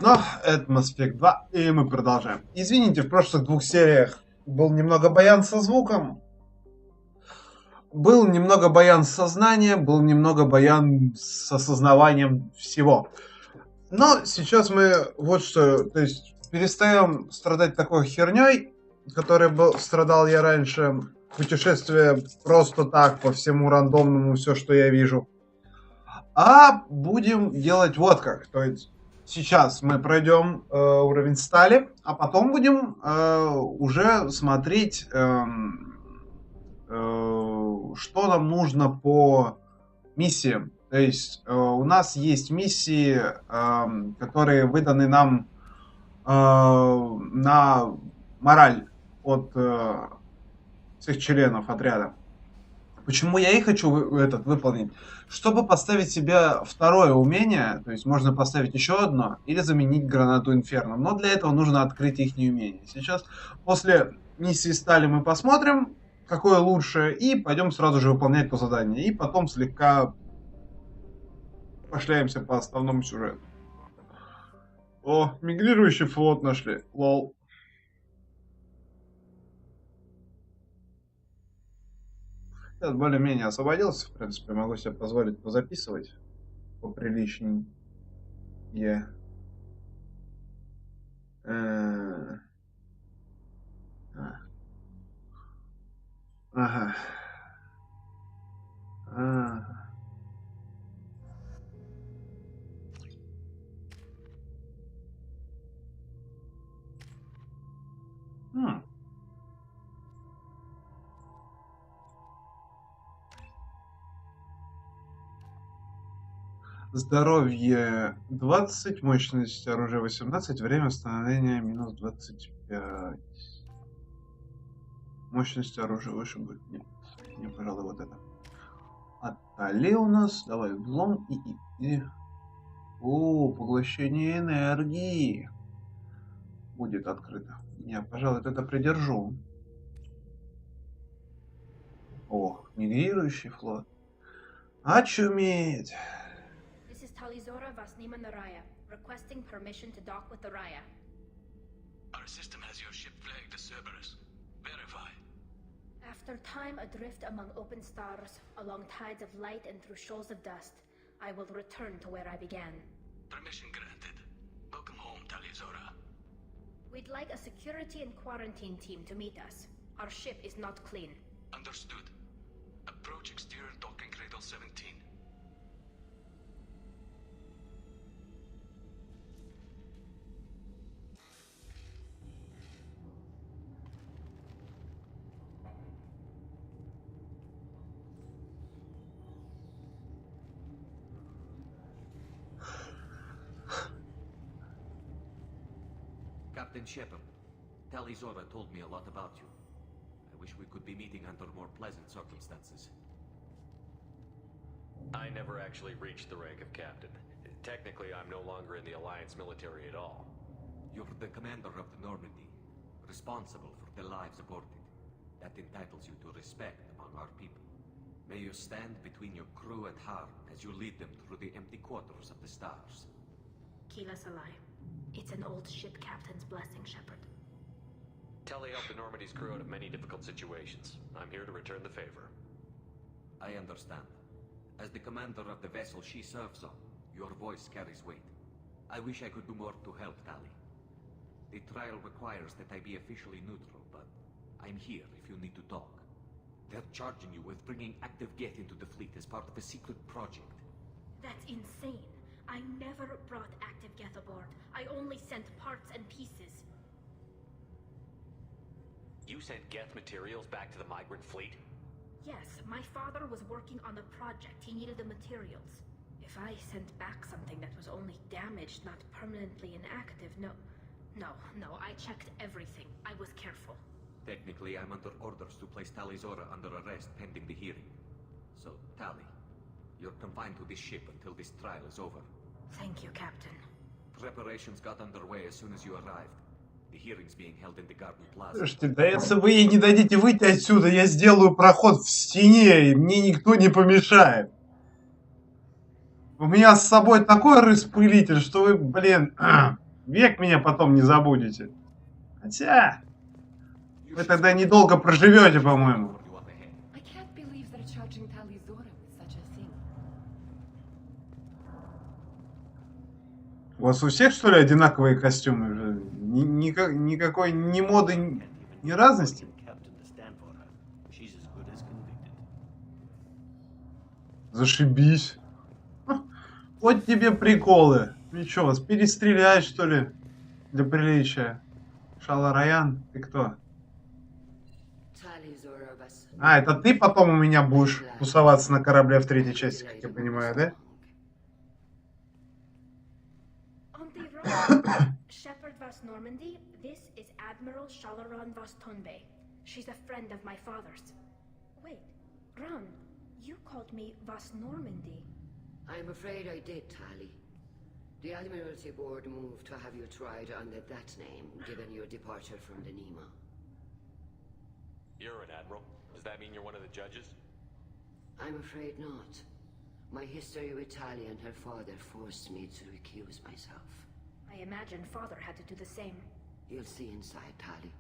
Ну, это Mass Effect 2, и мы продолжаем. Извините, в прошлых двух сериях был немного баян со звуком, был немного баян с сознанием, был немного баян с осознаванием всего. Но сейчас мы вот что, то есть перестаем страдать такой херней, которой страдал я раньше, путешествие просто так по всему рандомному, все, что я вижу. А будем делать вот как. То есть сейчас мы пройдем уровень стали, а потом будем уже смотреть, что нам нужно по миссиям. То есть у нас есть миссии, которые выданы нам на мораль от всех членов отряда. Почему я и хочу выполнить? Чтобы поставить себе второе умение, то есть можно поставить еще одно, или заменить гранату Инферно. Но для этого нужно открыть их умение. Сейчас, после миссии стали, мы посмотрим, какое лучше, и пойдем сразу же выполнять то задание. И потом слегка пошляемся по основному сюжету. О, мигрирующий флот нашли. Лол. Сейчас более-менее освободился, в принципе, могу себе позволить позаписывать поприличнее. Ага. Здоровье 20, мощность оружия 18, время восстановления минус 25. Мощность оружия выше будет. Нет, не, пожалуй, вот это. Отдали у нас. Давай взлом и. О, поглощение энергии будет открыто. Я, пожалуй, это придержу. О, мигрирующий флот. Очуметь. Requesting permission to dock with the Raya. Our system has your ship flagged as Cerberus. Verify. After time adrift among open stars, along tides of light and through shoals of dust, I will return to where I began. Permission granted. Welcome home, Tali'Zorah. We'd like a security and quarantine team to meet us. Our ship is not clean. Understood. Approach exterior docking cradle 17. Captain Shepard, Tali'Zorah told me a lot about you. I wish we could be meeting under more pleasant circumstances. I never actually reached the rank of captain. Technically, I'm no longer in the Alliance military at all. You're the commander of the Normandy, responsible for the lives aborted. That entitles you to respect among our people. May you stand between your crew and harm as you lead them through the empty quarters of the stars. Keela Salai. It's an old ship captain's blessing, Shepard. Telly helped the Normandy's crew out of many difficult situations. I'm here to return the favor. I understand. As the commander of the vessel she serves on, your voice carries weight. I wish I could do more to help Tali. The trial requires that I be officially neutral, but I'm here if you need to talk. They're charging you with bringing active Geth into the fleet as part of a secret project. That's insane. I never brought active Geth aboard. I only sent parts and pieces. You sent Geth materials back to the migrant fleet? Yes, my father was working on a project. He needed the materials. If I sent back something that was only damaged, not permanently inactive, no, I checked everything. I was careful. Technically, I'm under orders to place Tali'Zorah under arrest pending the hearing. So, Tali, you're confined to this ship until this trial is over. Thank you, Captain. Preparations got underway as soon as you arrived. The hearing's being held in the Garden Plaza. Слушайте, да если вы ей не дадите выйти отсюда, я сделаю проход в стене, и мне никто не помешает. У меня с собой такой распылитель, что вы, блин, век меня потом не забудете. Хотя, вы тогда недолго проживете, по-моему. I can't believe they're charging Talizora with such a thing. У вас у всех, что ли, одинаковые костюмы? Никакой ни моды, ни разности? Зашибись. Вот тебе приколы. Ну что, вас перестрелять, что ли? Для приличия. Шала Райан, ты кто? А, это ты потом у меня будешь тусоваться на корабле в третьей части, как я понимаю, да? Shepherd Vas Normandy, this is Admiral Shalaran Vas Tonbe. She's a friend of my father's. Wait, Ron, you called me Vas Normandy. I'm afraid I did, Tali. The Admiralty Board moved to have you tried under that name, given your departure from the Nima. You're an admiral. Does that mean you're one of the judges? I'm afraid not. My history with Tali and her father forced me to recuse myself. I imagine father had to do the same. You'll see inside, Tali.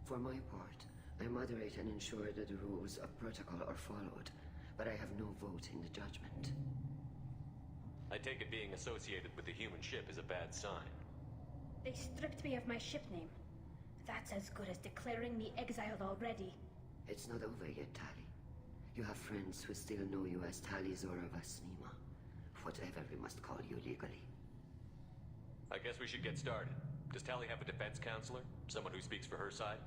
For my part, I moderate and ensure that the rules of protocol are followed, but I have no vote in the judgment. I take it being associated with the human ship is a bad sign. They stripped me of my ship name. That's as good as declaring me exiled already. It's not over yet, Tali. You have friends who still know you as Talizora Vas Nima, whatever we must call you legally. I guess we should get started. Does Tali have a defense counselor? Someone who speaks for her side?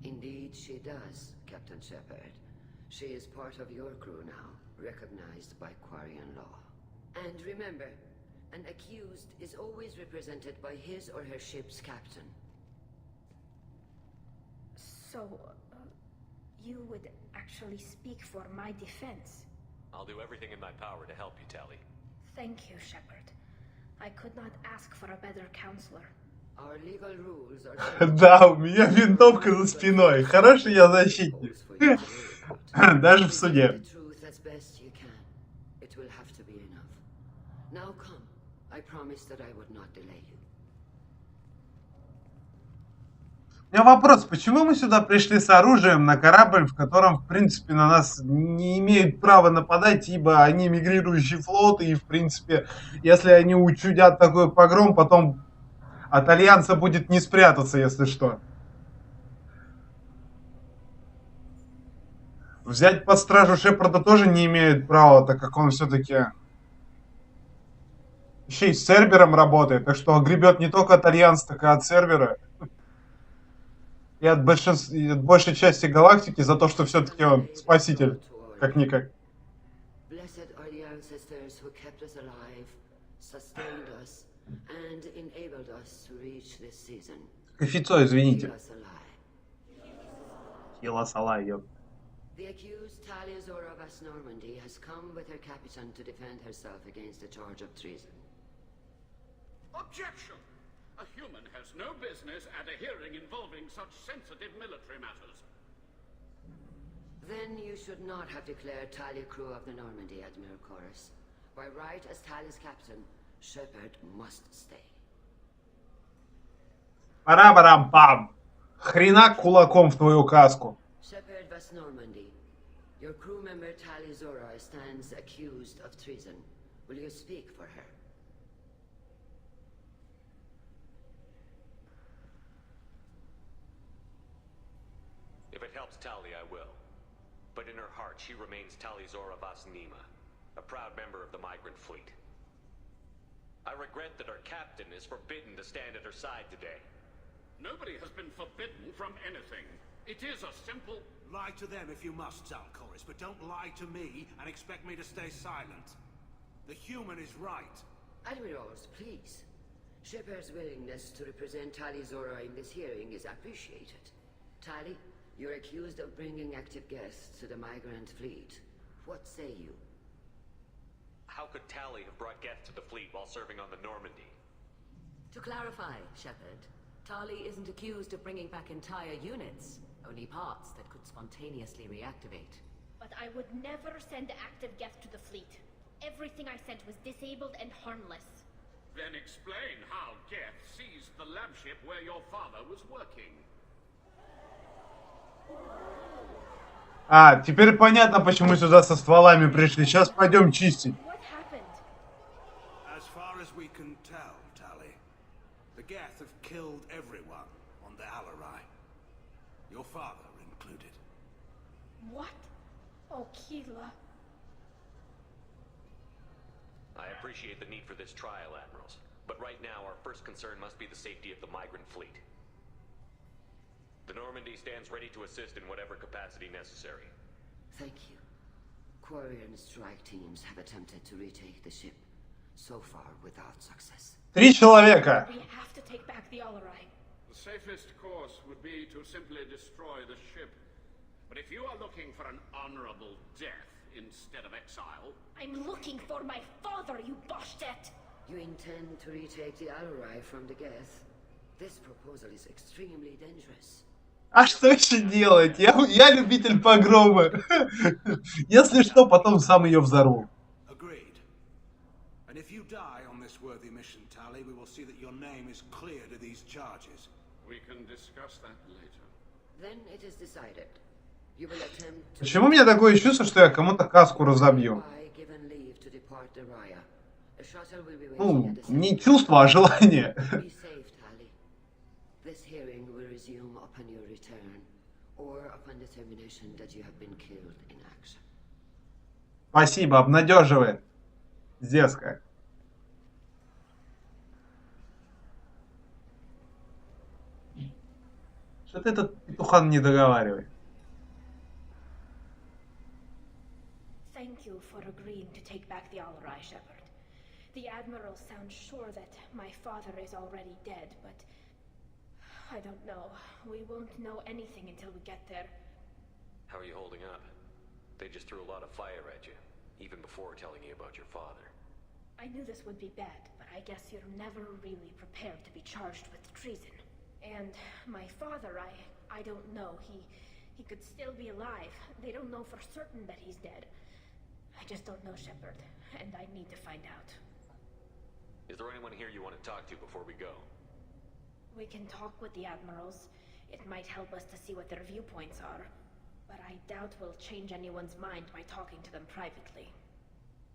Indeed, she does, Captain Shepard. She is part of your crew now, recognized by Quarian law. And remember, an accused is always represented by his or her ship's captain. So, you would actually speak for my defense? I'll do everything in my power to help you, Tali. Thank you, Shepard. I could not ask for a better counselor. Our legal rules are... Да, у меня винтовка за спиной. Хороший я защитник. Даже в суде. У меня вопрос, почему мы сюда пришли с оружием на корабль, в котором, в принципе, на нас не имеют права нападать, ибо они мигрирующий флот, и, в принципе, если они учудят такой погром, потом от Альянса будет не спрятаться, если что. Взять под стражу Шепарда тоже не имеют права, так как он все-таки еще и с сервером работает, так что гребет не только от Альянса, так и от сервера. И от большей части галактики за то, что все-таки он спаситель, как-никак. Кофецо, извините. Хила сала, ёп. The accused Talizora Vas Normandy has come with her captain to defend herself against a charge of treason. Objection! A human has no business at a hearing involving such sensitive military matters. Then you should not have declared Tali crew of the Normandy, Admiral Chorus. By right as Tali's captain, Shepard must stay. Пара-барам-пам! Хрена кулаком в твою каску. Shepard Vas Normandy, your crew member Talizora stands accused of treason. Will you speak for her? If it helps Tali, I will. But in her heart, she remains Talizora Vas Nima, a proud member of the migrant fleet. I regret that her captain is forbidden to stand at her side today. Nobody has been forbidden from anything. It is a simple... Lie to them if you must, Zalcoris, but don't lie to me and expect me to stay silent. The human is right. Admirals, please. Shepard's willingness to represent Talizora in this hearing is appreciated. Tali, you're accused of bringing active guests to the migrant fleet. What say you? How could Tali have brought guests to the fleet while serving on the Normandy? To clarify, Shepard, Tali isn't accused of bringing back entire units, only parts that could spontaneously reactivate. But I would never send active guests to the fleet. Everything I sent was disabled and harmless. Then explain how Geth seized the lab ship where your father was working. А, теперь понятно, почему сюда со стволами пришли. Сейчас пойдем чистить. What happened? As far as we can tell, Tali, the Geth have killed everyone on the Alarai. Your father included. What? Oh, Keela. I appreciate the need for this trial, Admirals. But right now, our first concern must be the safety of the migrant fleet. The Normandy stands ready to assist in whatever capacity necessary. Thank you. Quarian strike teams have attempted to retake the ship, so far without success. 3 человека. We have to take back the Alarai. The safest course would be to simply destroy the ship. But if you are looking for an honorable death instead of exile... I'm looking for my father, you bastet! You intend to retake the Alarai from the Geth? This proposal is extremely dangerous. А что еще делать? Я любитель погрома. Если что, потом сам ее взорву. Agreed. And if you die on this worthy mission, Tali, we will see that your name is cleared of these charges. We can discuss that later. Then it is decided. You will attempt to... Почему у меня такое чувство, что я кому-то каску разобью? Given leave to depart the Raya. A shuttle will be waiting Ну, at the не чувство, а желание. Be safe, Tali. This hearing will resume upon your return, or upon determination that you have been killed in action. Спасибо, обнадеживает. Зевская. Что-то этот петухан не договаривает. Thank you for agreeing to take back the Alarai, Shepard. The Admiral sounds sure that my father is already dead, but... I don't know. We won't know anything until we get there. How are you holding up? They just threw a lot of fire at you, even before telling you about your father. I knew this would be bad, but I guess you're never really prepared to be charged with treason. And my father, I don't know. He could still be alive. They don't know for certain that he's dead. I just don't know, Shepard, and I need to find out. Is there anyone here you want to talk to before we go? We can talk with the Admirals. It might help us to see what their viewpoints are. But I doubt we'll change anyone's mind by talking to them privately.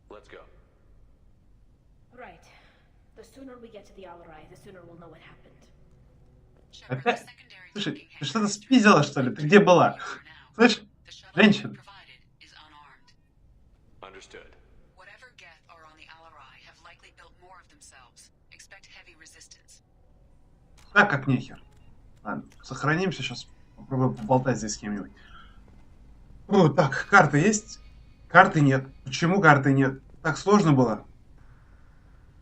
Let's go. Right. The sooner we get to the Alarai, the sooner we'll know what happened. Опять? Слушай, ты что-то спиздила, что ли? Ты где была? Слышь, женщина. Understood. Whatever Geth are on the Alarai have likely built more of themselves. Expect heavy resistance. Так как нехер. Ладно, сохранимся, сейчас попробую поболтать здесь с кем-нибудь. О, так, карты есть? Карты нет. Почему карты нет? Так сложно было.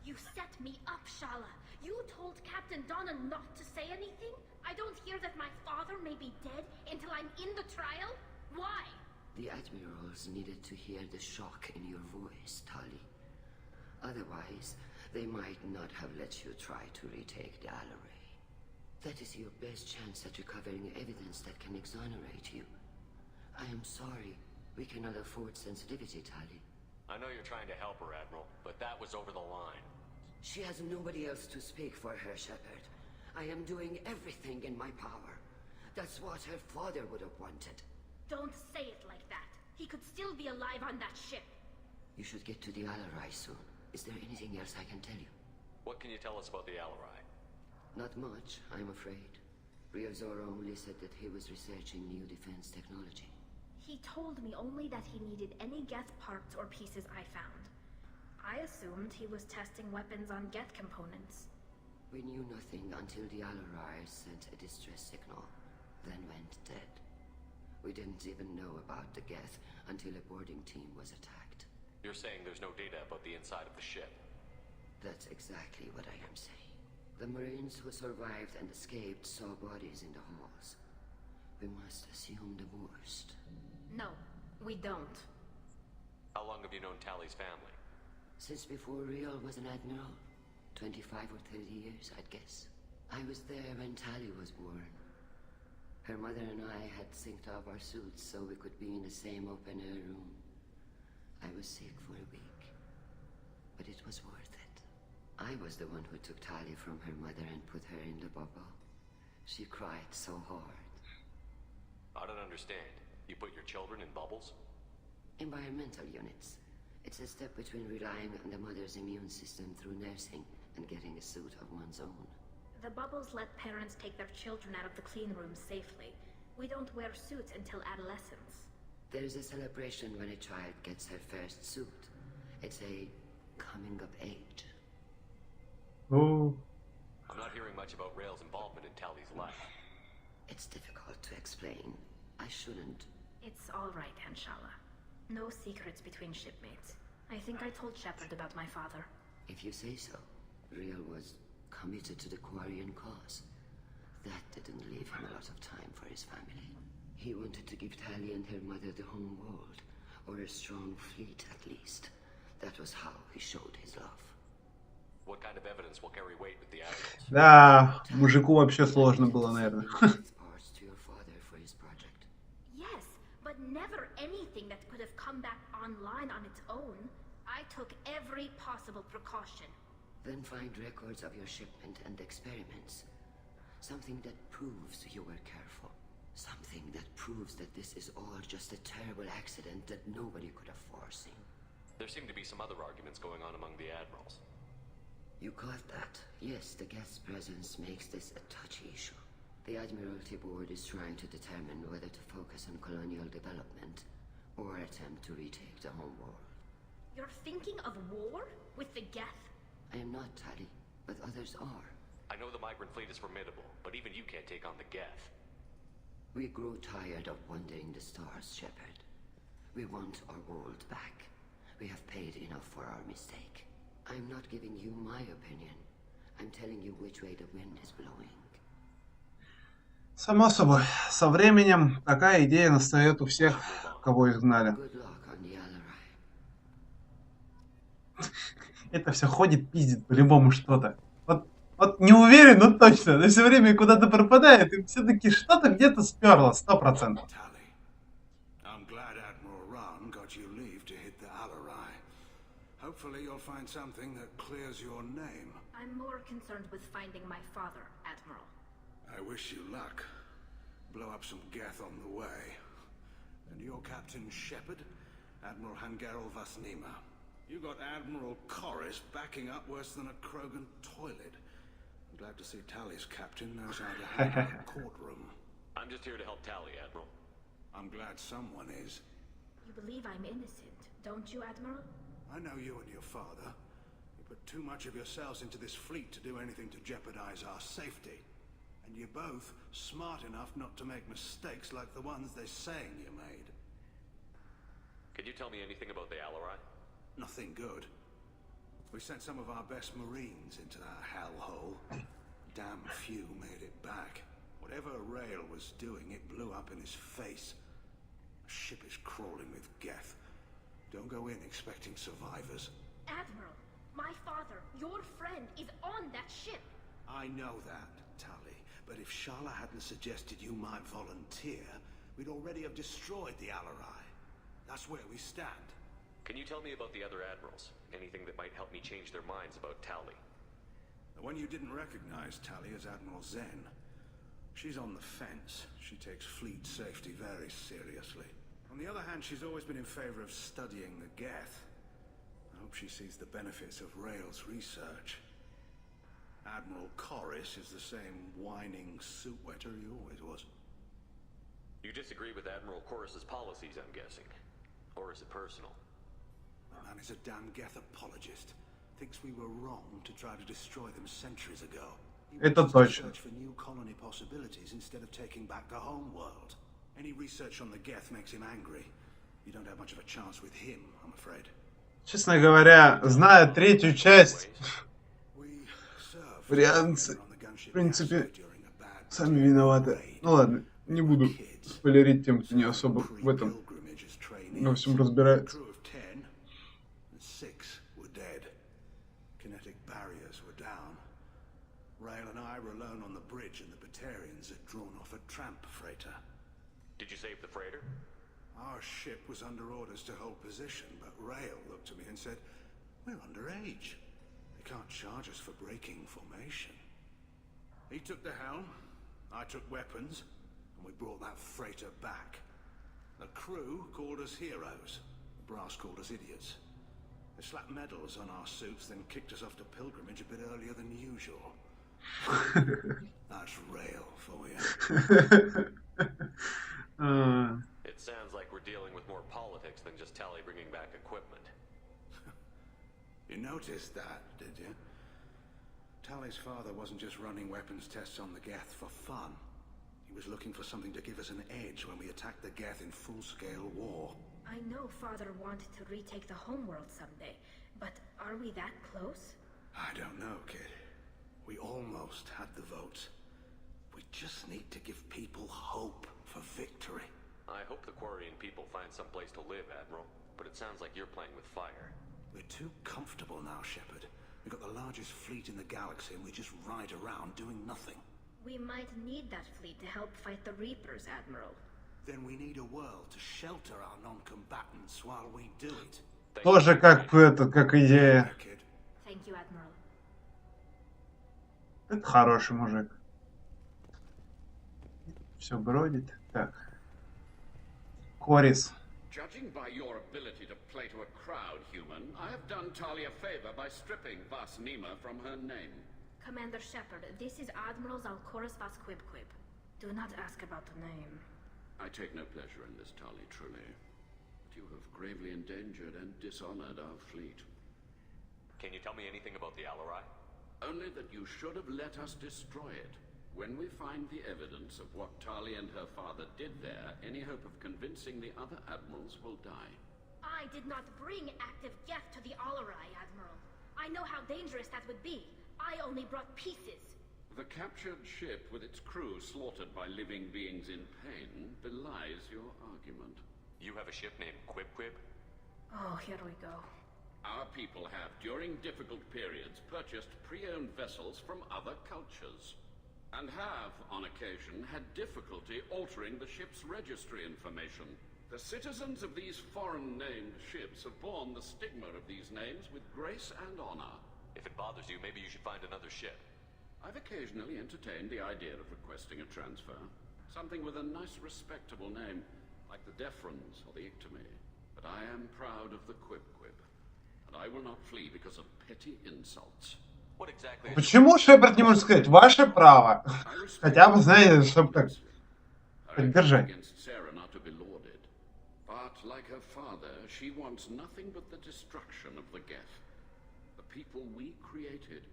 You set me up, Shala. You told Captain Donna not to say anything? I don't hear that my father may be dead until I'm in the trial? Why? The Admirals needed to hear the shock in your voice, Tali. Otherwise, they might not have let you try to retake the Alarai. That is your best chance at recovering evidence that can exonerate you. I am sorry. We cannot afford sensitivity, Tali. I know you're trying to help her, Admiral, but that was over the line. She has nobody else to speak for her, Shepard. I am doing everything in my power. That's what her father would have wanted. Don't say it like that. He could still be alive on that ship. You should get to the Alarai soon. Is there anything else I can tell you? What can you tell us about the Alarai? Not much, I'm afraid. Ryozora only said that he was researching new defense technology. He told me only that he needed any Geth parts or pieces I found. I assumed he was testing weapons on Geth components. We knew nothing until the Alarai sent a distress signal, then went dead. We didn't even know about the Geth until a boarding team was attacked. You're saying there's no data about the inside of the ship? That's exactly what I am saying. The Marines who survived and escaped saw bodies in the halls. We must assume the worst. No, we don't. How long have you known Tali's family? Since before Riel was an admiral. 25 or 30 years, I'd guess. I was there when Tali was born. Her mother and I had synced up our suits so we could be in the same open-air room. I was sick for a week. but it was worth it. I was the one who took Tali from her mother and put her in the bubble. She cried so hard. I don't understand. You put your children in bubbles? Environmental units. It's a step between relying on the mother's immune system through nursing and getting a suit of one's own. The bubbles let parents take their children out of the clean room safely. We don't wear suits until adolescence. There's a celebration when a child gets her first suit. It's a coming of age. Oh. I'm not hearing much about Rail's involvement in Tali's life. It's difficult to explain. I shouldn't. It's all right, Hanshala. No secrets between shipmates. I think I told Shepard about my father. If you say so. Rail was committed to the Quarian cause. That didn't leave him a lot of time for his family. He wanted to give Tali and her mother the home world, or a strong fleet at least. That was how he showed his love. What kind of evidence will carry weight with the admirals? Да, мужику вообще сложно было, наверное. Yes, but never anything that could have come back online on its own. I took every possible precaution. Then find records of your shipment and experiments. Something that proves you were careful. Something that proves that this is all just a terrible accident that nobody could have foreseen. There seem to be some other arguments going on among the admirals. You caught that? Yes, the guest presence makes this a touchy issue. The Admiralty Board is trying to determine whether to focus on colonial development or attempt to retake the home world. You're thinking of war? With the Geth? I am not, Tali, but others are. I know the migrant fleet is formidable, but even you can't take on the Geth. We grow tired of wandering the stars, Shepard. We want our world back. We have paid enough for our mistake. I'm not giving you my opinion. I'm telling you which way the wind is blowing. Само собой, со временем такая идея настает у всех, кого изгнали. Это все ходит, пиздит по-любому что-то. Вот не уверен, но точно. Но все время куда-то пропадает, и все-таки что-то где-то сперло, 100%. Hopefully you'll find something that clears your name. I'm more concerned with finding my father, Admiral. I wish you luck. Blow up some Geth on the way. And your Captain Shepard, Admiral Hangarel Vasnima. You got Admiral Corris backing up worse than a Krogan toilet. I'm glad to see Tali's captain knows how to handle a courtroom. I'm just here to help Tali, Admiral. I'm glad someone is. You believe I'm innocent, don't you, Admiral? I know you and your father. You put too much of yourselves into this fleet to do anything to jeopardize our safety. And you're both smart enough not to make mistakes like the ones they're saying you made. Can you tell me anything about the Alarai? Nothing good. We sent some of our best Marines into that hellhole. Damn few made it back. Whatever Rail was doing, it blew up in his face. The ship is crawling with Geth. Don't go in expecting survivors. Admiral, my father, your friend, is on that ship. I know that, Tali. But if Shala hadn't suggested you might volunteer, we'd already have destroyed the Alarai. That's where we stand. Can you tell me about the other admirals? Anything that might help me change their minds about Tali? The one you didn't recognize, Tali, is Admiral Zen. She's on the fence. She takes fleet safety very seriously. On the other hand, she's always been in favor of studying the Geth. I hope she sees the benefits of Rail's research. Admiral Corris is the same whining suit-wetter he always was. You disagree with Admiral Corris's policies, I'm guessing. Or is it personal? The man is a damn Geth apologist. Thinks we were wrong to try to destroy them centuries ago. Это точно. Search for new colony possibilities instead of taking back the home world. Any research on the Geth makes him angry. You don't have much of a chance with him, I'm afraid. Честно говоря, зная третью часть, варианты, в принципе, сами виноваты. Ну ладно, не буду спойлерить тем, кто не особо в этом во всем разбирается. Rail and I were alone on the bridge and the Batarians had drawn off a tramp freighter. Did you save the freighter? Our ship was under orders to hold position, but Rail looked at me and said, We're underage. They can't charge us for breaking formation. He took the helm, I took weapons, and we brought that freighter back. The crew called us heroes. The brass called us idiots. They slapped medals on our suits, then kicked us off to pilgrimage a bit earlier than usual. That's rail for you. It sounds like we're dealing with more politics than just Tali bringing back equipment. You noticed that, did you? Tali's father wasn't just running weapons tests on the Geth for fun. He was looking for something to give us an edge when we attacked the Geth in full-scale war. I know Father wanted to retake the homeworld someday, but are we that close? I don't know, kid. We almost had the votes. We just need to give people hope for victory. I hope the Quarian people find some place to live, Admiral, but it sounds like you're playing with fire. We're too comfortable now, Shepard. We've got the largest fleet in the galaxy and we just ride around doing nothing. We might need that fleet to help fight the Reapers, Admiral. Then we need a world to shelter our non-combatants while we do it. Тоже как идея. Thank you, Admiral. Это хороший мужик. Все бродит. Так. Корис. Judging by your ability to play to a crowd, human, I have done Tali a favor by stripping Vas Nima from her name. Commander Shepard, this is Admiral Zalkoris Vas Quib. Do not ask about the name. I take no pleasure in this, Tali, truly. But you have gravely endangered and dishonored our fleet. Can you tell me anything about the Alarai? Only that you should have let us destroy it. When we find the evidence of what Tali and her father did there, any hope of convincing the other admirals will die. I did not bring active Geth to the Alarai, Admiral. I know how dangerous that would be. I only brought pieces. The captured ship with its crew slaughtered by living beings in pain belies your argument. You have a ship named Quib? Oh, here we go. Our people have, during difficult periods, purchased pre-owned vessels from other cultures. And have, on occasion, had difficulty altering the ship's registry information. The citizens of these foreign-named ships have borne the stigma of these names with grace and honor. If it bothers you, maybe you should find another ship. I've occasionally entertained the idea of requesting a transfer. Something with a nice, respectable name, like the Defrons or the Ictomy. But I am proud of the Quib. And I will not flee because of petty insults. What exactly? Почему Шепард не может сказать ваше право? Хотя бы, знаете, чтобы так поддержать. But like her father, she wants nothing but the destruction of the Geth. The people we created,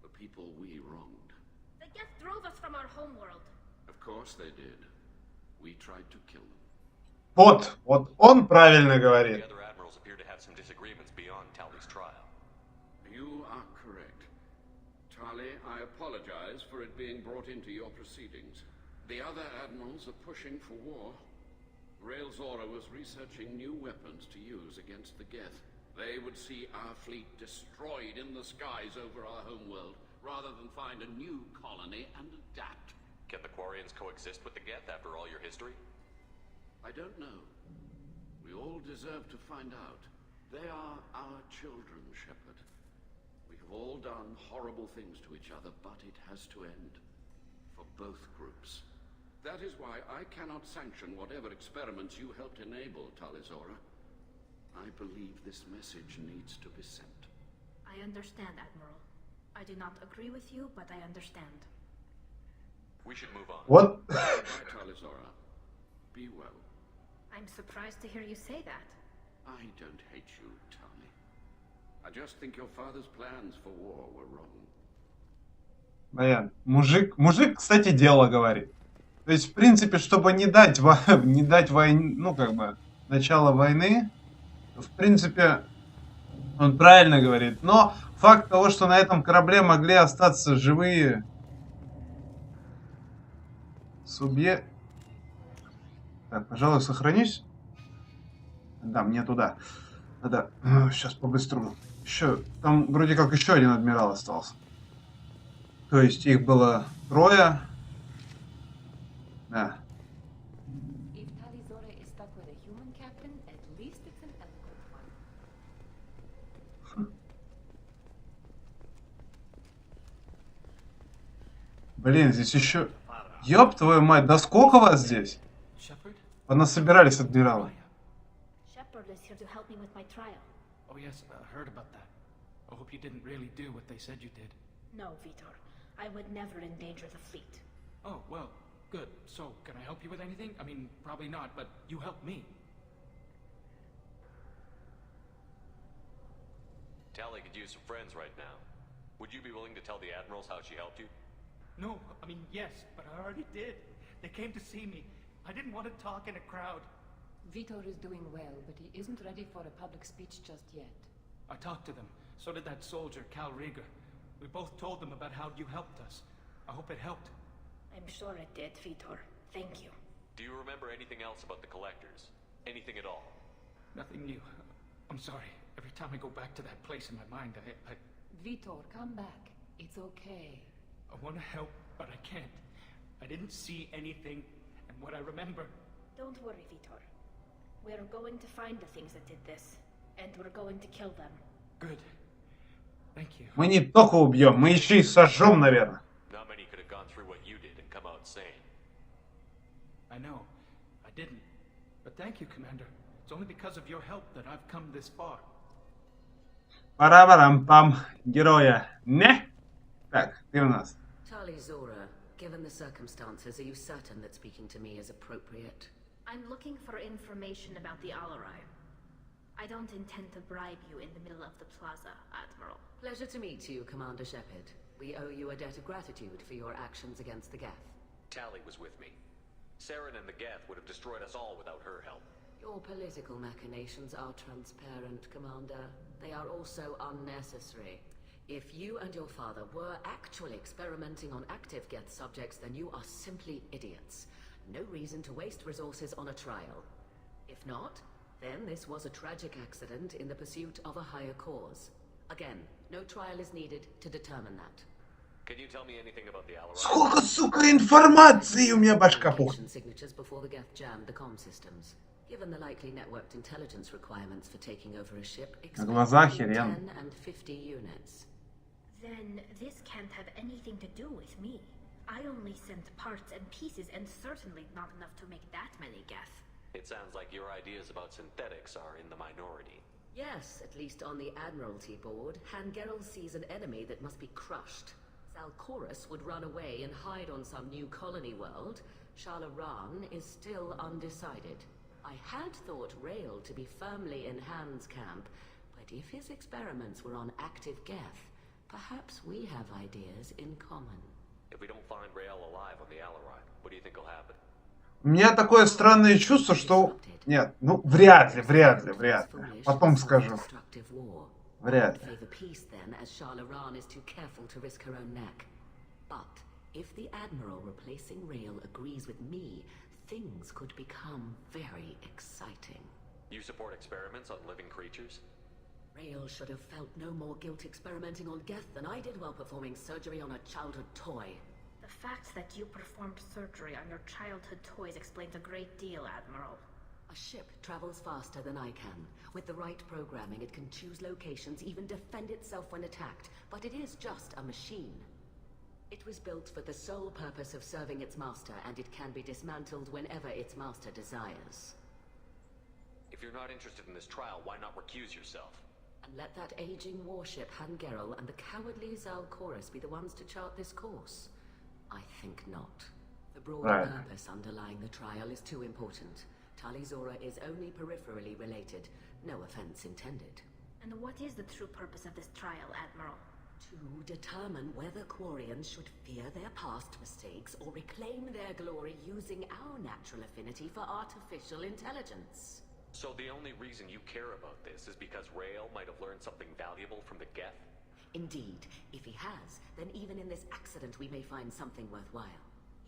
the people we wronged. The Geth drove us from our homeworld. Of course they did. We tried to kill them. Вот он правильно говорит. The other admirals appear to have some disagreements beyond Tali's trial. You are correct. Tali, I apologize for it being brought into your proceedings. The other admirals are pushing for war. Rail Zora was researching new weapons to use against the Geth. They would see our fleet destroyed in the skies over our homeworld, rather than find a new colony and adapt. Can the Quarians coexist with the Geth after all your history? I don't know. We all deserve to find out. They are our children, Shepard. We have all done horrible things to each other, but it has to end. For both groups. That is why I cannot sanction whatever experiments you helped enable, Talizora. I believe this message needs to be sent. I understand, Admiral. I do not agree with you, but I understand. We should move on. What? Bye, Talizora. Be well. I'm surprised to hear you say that. I don't hate you, Tali. I just think your father's plans for war were wrong. Баян, мужик, кстати, дело говорит. То есть, в принципе, чтобы не дать войны, ну, как бы, начало войны, в принципе, он правильно говорит. Но факт того, что на этом корабле могли остаться живые субъекты... Так, пожалуй, сохранюсь. Да, мне туда. Надо сейчас по-быстрому. Еще, там вроде как еще один адмирал остался. То есть их было 3. Да. Блин, здесь еще... Ёб твою мать, да сколько вас здесь? Понасобирались адмиралы. Shepard is here to help me with my trial. Oh yes, heard about that. I hope you didn't really do what they said you did. No, Vitor. I would never endanger the fleet. Oh, well, good. So, can I help you with anything? I mean, probably not, but you helped me. Tally could use some friends right now. Would you be willing to tell the admirals how she helped you? No, I mean, yes, but I already did. They came to see me. I didn't want to talk in a crowd. Vitor is doing well, but he isn't ready for a public speech just yet. I talked to them. So did that soldier, Cal Rieger. We both told them about how you helped us. I hope it helped. I'm sure it did, Vitor. Thank you. Do you remember anything else about the collectors? Anything at all? Nothing new. I'm sorry. Every time I go back to that place in my mind, I Vitor, come back. It's okay. I want to help, but I can't. I didn't see anything, and what I remember... Don't worry, Vitor. We're going to find the things that did this, and we're going to kill them. Good. Thank you. Мы не только убьем, мы еще и сожжем, наверное. Not many could have gone through what you did and come out sane. I know. I didn't. But thank you, Commander. It's only because of your help that I've come this far. Пара-барам-пам. Героя. Не? Так, ты у нас. Tali Zora, given the circumstances, are you certain that speaking to me is appropriate? I'm looking for information about the Alarai. I don't intend to bribe you in the middle of the plaza, Admiral. Pleasure to meet you, Commander Shepard. We owe you a debt of gratitude for your actions against the Geth. Tally was with me. Saren and the Geth would have destroyed us all without her help. Your political machinations are transparent, Commander. They are also unnecessary. If you and your father were actually experimenting on active Geth subjects, then you are simply idiots. No reason to waste resources on a trial. If not, then this was a tragic accident in the pursuit of a higher cause. Again, no trial is needed to determine that. Can you tell me anything about the Alarai? Сколько, сука, информации, у меня башка пухнет. Signatures before the Geth jammed the comm systems. Given the likely networked intelligence requirements for taking over a ship, expect 10 and 50 units. Then this can't have anything to do with me. I only sent parts and pieces, and certainly not enough to make that many Geth. It sounds like your ideas about synthetics are in the minority. Yes, at least on the Admiralty board, Hangerel sees an enemy that must be crushed. Zalcorus would run away and hide on some new colony world. Shalaran is still undecided. I had thought Rael to be firmly in Han's camp, but if his experiments were on active Geth, perhaps we have ideas in common. If we don't find Rael alive on the Alarai, what do you think will happen? У меня такое странное чувство, что... Нет, ну, вряд ли. Потом скажу. Вряд ли. But if the Admiral replacing Rael agrees with me, things could become very exciting. You support experiments on living creatures? Rael should have felt no more guilt experimenting on Geth than I did while performing surgery on a childhood toy. The fact that you performed surgery on your childhood toys explains a great deal, Admiral. A ship travels faster than I can. With the right programming, it can choose locations, even defend itself when attacked. But it is just a machine. It was built for the sole purpose of serving its master, and it can be dismantled whenever its master desires. If you're not interested in this trial, why not recuse yourself? And let that aging warship Hangerel and the cowardly Zalcorus be the ones to chart this course. I think not. The broader purpose underlying the trial is too important. Tali Zora is only peripherally related. No offense intended. And what is the true purpose of this trial, Admiral? To determine whether Quarians should fear their past mistakes or reclaim their glory using our natural affinity for artificial intelligence. So the only reason you care about this is because Rael might have learned something valuable from the Geth? Indeed. If he has, then even in this accident we may find something worthwhile.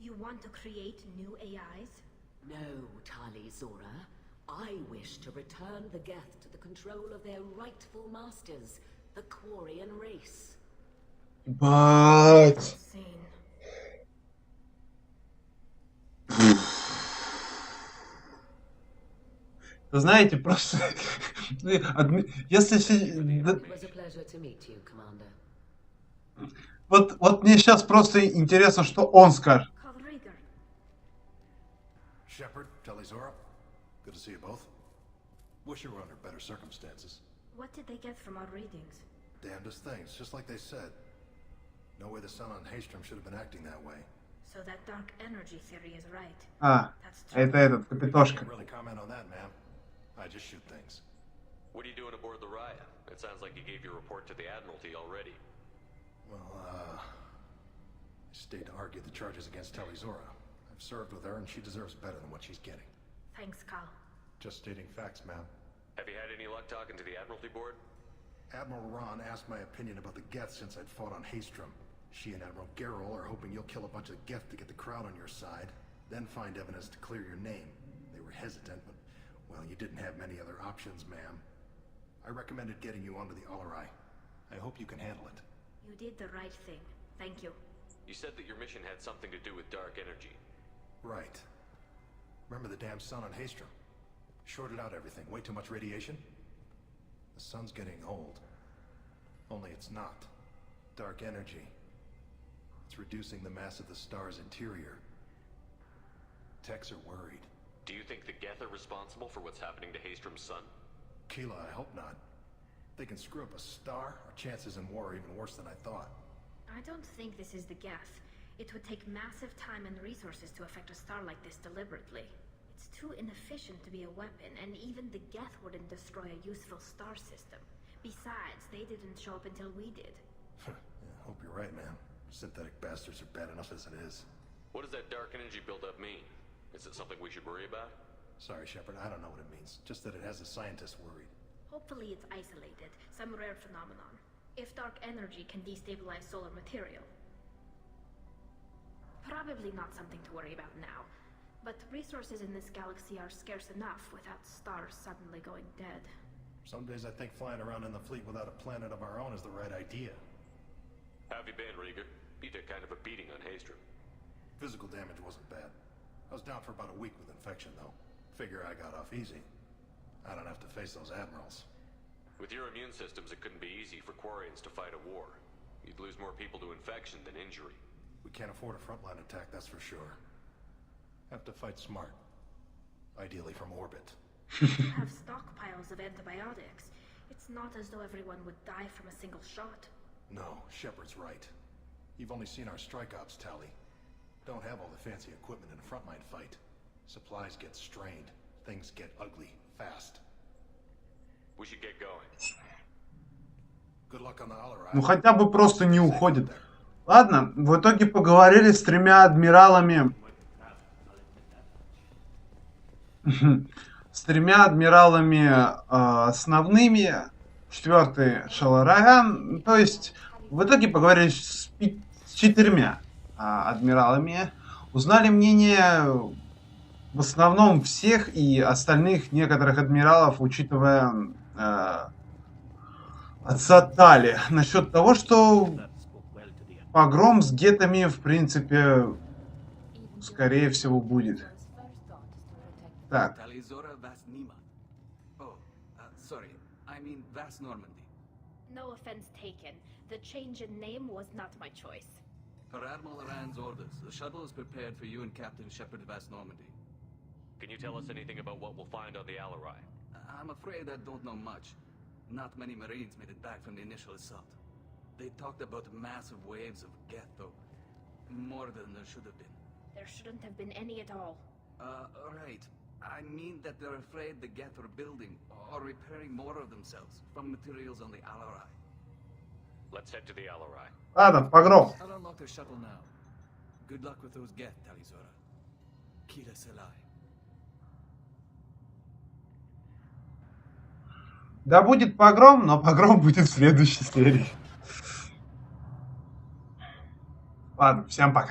You want to create new AIs? No, Tali Zora. I wish to return the Geth to the control of their rightful masters, the Quarian race. But... Знаете, просто... Если... Вот мне сейчас просто интересно, что он скажет. Shepard, Telizora, good to see you both. Wish you were under better circumstances. What did they get from our readings? Damnedest things, just like they said. No way the sun on Haystrom should have been acting that way. So that dark energy theory is right. А, это этот, Капитошка. Can't really comment on that, ma'am. I just shoot things. What are you doing aboard the Raya? It sounds like you gave your report to the Admiralty already. Well, I stayed to argue the charges against Telizora. I've served with her, and she deserves better than what she's getting. Thanks, Carl. Just stating facts, ma'am. Have you had any luck talking to the Admiralty board? Admiral Ron asked my opinion about the Geth since I'd fought on Haystrom. She and Admiral Garrel are hoping you'll kill a bunch of Geth to get the crowd on your side, then find evidence to clear your name. They were hesitant, but, well, you didn't have many other options, ma'am. I recommended getting you onto the Alarai. I hope you can handle it. You did the right thing. Thank you. You said that your mission had something to do with dark energy. Right. Remember the damn sun on Haystrom? Shorted out everything. Way too much radiation? The sun's getting old. Only it's not. Dark energy. It's reducing the mass of the star's interior. Techs are worried. Do you think the Geth are responsible for what's happening to Haystrom's sun? Keela, I hope not. If they can screw up a star, our chances in war are even worse than I thought. I don't think this is the Geth. It would take massive time and resources to affect a star like this deliberately. It's too inefficient to be a weapon, and even the Geth wouldn't destroy a useful star system. Besides, they didn't show up until we did. Yeah, hope you're right, man. Synthetic bastards are bad enough as it is. What does that dark energy buildup mean? Is it something we should worry about? Sorry, Shepard, I don't know what it means. Just that it has the scientists worried. Hopefully it's isolated, some rare phenomenon. If dark energy can destabilize solar material. Probably not something to worry about now. But resources in this galaxy are scarce enough without stars suddenly going dead. Some days I think flying around in the fleet without a planet of our own is the right idea. How have you been, Rieger? You took kind of a beating on Haystrom. Physical damage wasn't bad. I was down for about a week with infection, though. Figure I got off easy. I don't have to face those admirals. With your immune systems, it couldn't be easy for Quarians to fight a war. You'd lose more people to infection than injury. We can't afford a frontline attack, that's for sure. Have to fight smart. Ideally from orbit. Have stockpiles of antibiotics. It's not as though everyone would die from a single shot. No, Shepard's right. You've only seen our strike ops tally. Don't have all the fancy equipment in a frontline fight. Supplies get strained. Things get ugly fast. We should get going. Good luck on the Alarai. Ну хотя бы просто не уходит. Ладно, в итоге поговорили с тремя адмиралами. С тремя адмиралами основными. Четвертый Шалараган. То есть в итоге поговорили с четырьмя адмиралами. Узнали мнение в основном всех и остальных некоторых адмиралов, учитывая отца Тали. Насчет того, что погром с гетами, в принципе, скорее всего, будет. Так. No offense taken. The change in name was not my choice. Per Admiral Rand's orders, the shuttle is prepared for you and Captain Shepard of Vast Normandy. Can you tell us anything about what we'll find on the Alarai? I'm afraid I don't know much. Not many Marines made it back from the initial assault. They talked about massive waves of Geth, though. More than there should have been. There shouldn't have been any at all. Right. I mean that they're afraid the Geth are building or repairing more of themselves from materials on the Alarai. Let's head to the Alarai. Ладно, погром. I'll unlock the shuttle now. Good luck with those Geth, Telizora. Kila Selai. Да будет погром, но погром будет в следующей серии. Ладно, всем пока.